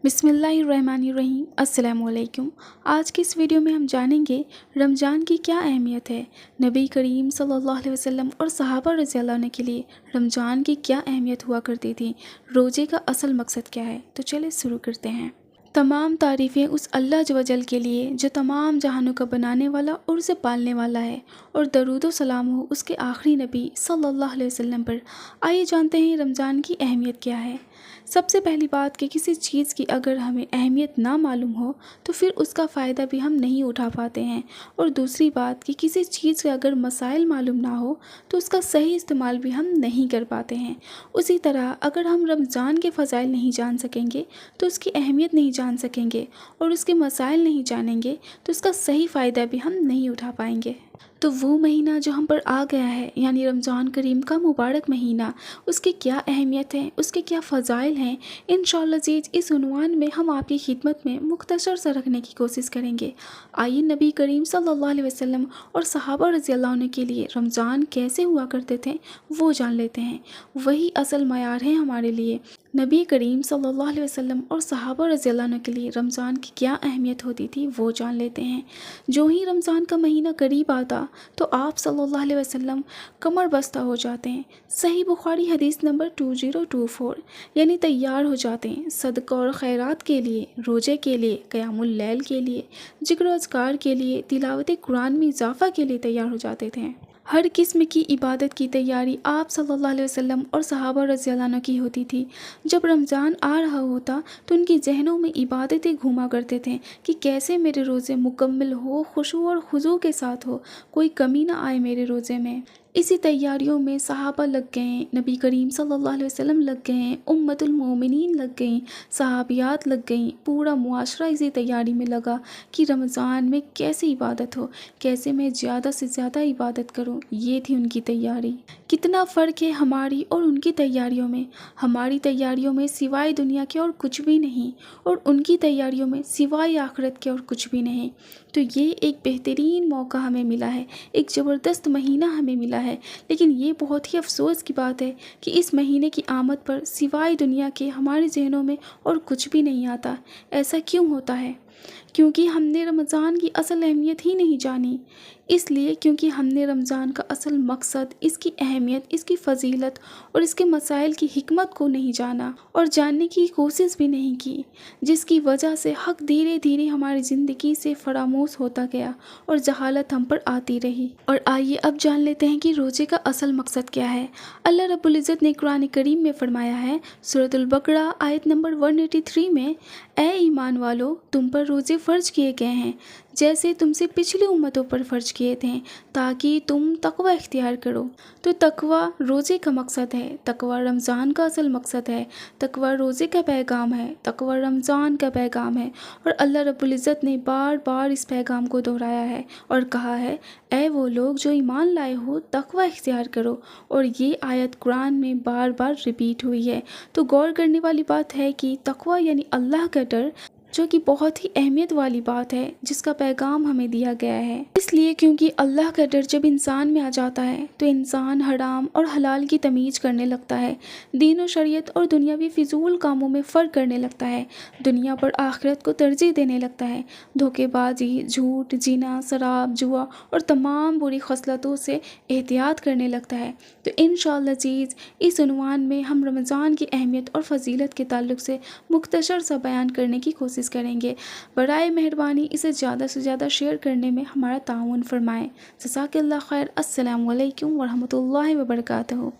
बिस्मिल्लाहिर्रहमानिर्रहीम। अस्सलामु अलैकुम। आज की इस वीडियो में हम जानेंगे रमज़ान की क्या अहमियत है, नबी करीम सल्लल्लाहु अलैहि वसल्लम और सहाबा रज़ियल्लाहु अन्हु के लिए रमज़ान की क्या अहमियत हुआ करती थी, रोज़े का असल मकसद क्या है। तो चलिए शुरू करते हैं। तमाम तारीफ़ें उस अल्लाह अज़्ज़ व जल के लिए जो तमाम जहानों का बनाने वाला और उसे पालने वाला है, और दरूद व सलाम हो उसके आखिरी नबी सल्लल्लाहु अलैहि वसल्लम पर। आइए जानते हैं रमज़ान की अहमियत क्या है। सबसे पहली बात कि किसी चीज़ की अगर हमें अहमियत ना मालूम हो तो फिर उसका फ़ायदा भी हम नहीं उठा पाते हैं, और दूसरी बात कि किसी चीज़ के अगर मसाइल मालूम ना हो तो उसका सही इस्तेमाल भी हम नहीं कर पाते हैं। उसी तरह अगर हम रमज़ान के फ़ज़ाइल नहीं जान सकेंगे तो उसकी अहमियत नहीं जान सकेंगे, और उसके मसाइल नहीं जानेंगे तो उसका सही फ़ायदा भी हम नहीं उठा पाएंगे। तो वो महीना जो हम पर आ गया है, यानी रमज़ान करीम का मुबारक महीना, उसकी क्या अहमियत है, उसके क्या फ़ज़ाइल हैं, इंशाअल्लाह अज़ीज़ इस उन्वान में हम आपकी खिदमत में मुख्तसर सा रखने की कोशिश करेंगे। आइए नबी करीम सल्लल्लाहु अलैहि वसल्लम और सहाबा रज़ियल्लाहु अन्हु के लिए रमज़ान कैसे हुआ करते थे वो जान लेते हैं। वही असल मयार है हमारे लिए। नबी करीम सल्लल्लाहु अलैहि वसल्लम और सहाबा रज़ियल्लाहु अन्हु के लिए रमज़ान की क्या अहमियत होती थी वो जान लेते हैं। जो ही रमज़ान का महीना करीब आता तो आप सल्लल्लाहु अलैहि वसल्लम कमर बस्ता हो जाते हैं। सही बुखारी हदीस नंबर 2024, यानी तैयार हो जाते हैं सदका और खैरात के लिए, रोज़े के लिए, क़यामुल लैल के लिए, जिक्र व अज़कार के लिए, तिलावत कुरान में इजाफ़ा के लिए तैयार हो जाते थे। हर किस्म की इबादत की तैयारी आप सल्लल्लाहु अलैहि वसल्लम और सहाबा रज़ियल्लाहु अन्हु की होती थी। जब रमज़ान आ रहा होता तो उनकी जहनों में इबादतें घूमा करते थे कि कैसे मेरे रोज़े मुकम्मल हो, खुशू और खुजू के साथ हो, कोई कमी ना आए मेरे रोज़े में। इसी तैयारियों में सहाबा लग गए, नबी करीम सल्लल्लाहु अलैहि वसल्लम लग गए, उम्मतुल मोमिनीन लग गई, सहाबियात लग गईं, पूरा मुआशरा इसी तैयारी में लगा कि रमज़ान में कैसे इबादत हो, कैसे मैं ज़्यादा से ज़्यादा इबादत करूं। ये थी उनकी तैयारी। कितना फ़र्क है हमारी और उनकी तैयारियों में। हमारी तैयारियों में सिवाय दुनिया के और कुछ भी नहीं, और उनकी तैयारियों में सिवाय आखिरत के और कुछ भी नहीं। तो ये एक बेहतरीन मौका हमें मिला है, एक ज़बरदस्त महीना हमें मिला है। लेकिन ये बहुत ही अफसोस की बात है कि इस महीने की आमद पर सिवाय दुनिया के हमारे जहनों में और कुछ भी नहीं आता। ऐसा क्यों होता है? क्योंकि हमने रमज़ान की असल अहमियत ही नहीं जानी। इसलिए क्योंकि हमने रमज़ान का असल मकसद, इसकी अहमियत, इसकी फ़जीलत और इसके मसाइल की हिकमत को नहीं जाना और जानने की कोशिश भी नहीं की, जिसकी वजह से हक़ धीरे धीरे हमारी ज़िंदगी से फरामोश होता गया और जहालत हम पर आती रही। और आइए अब जान लेते हैं कि रोज़े का असल मकसद क्या है। अल्लाह रब्बुल इज़्ज़त ने कुरान करीम में फरमाया है, सूरतुल बकरा आयत नंबर 183 में, ए ईमान वालो, तुम पर रोज़े फ़र्ज किए गए हैं जैसे तुमसे पिछली उम्मतों पर फ़र्ज किए थे, ताकि तुम तकवा इख्तियार करो। तो तकवा रोज़े का मकसद है, तकवा रमज़ान का असल मकसद है, तकवा रोज़े का पैगाम है, तकवा रमज़ान का पैगाम है। और अल्लाह रब्बुल इज़्ज़त ने बार बार इस पैगाम को दोहराया है और कहा है, ऐ वो लोग जो ईमान लाए हो, तकवा इख्तियार करो। और ये आयत कुरान में बार बार रिपीट हुई है। तो गौर करने वाली बात है कि तकवा यानी अल्लाह का डर, जो कि बहुत ही अहमियत वाली बात है, जिसका पैगाम हमें दिया गया है। इसलिए क्योंकि अल्लाह का डर जब इंसान में आ जाता है तो इंसान हराम और हलाल की तमीज़ करने लगता है, दीन और शरीयत और दुनियावी फिजूल कामों में फ़र्क करने लगता है, दुनिया पर आखिरत को तरजीह देने लगता है, धोखेबाजी, झूठ, जिना, शराब, जुआ और तमाम बुरी खसलतों से एहतियात करने लगता है। तो इंशाअल्लाह अज़ीज़ इस उन्वान में हम रमज़ान की अहमियत और फ़जीलत के ताल्लुक़ से मुख्तसर सा बयान करने की कोशिश करेंगे। बराए मेहरबानी इसे ज़्यादा से ज़्यादा शेयर करने में हमारा ताउन फरमाएँ। जज़ाकल्लाह खैर। अस्सलामु अलैकुम वरहमतुल्लाहि वबरकातुहू।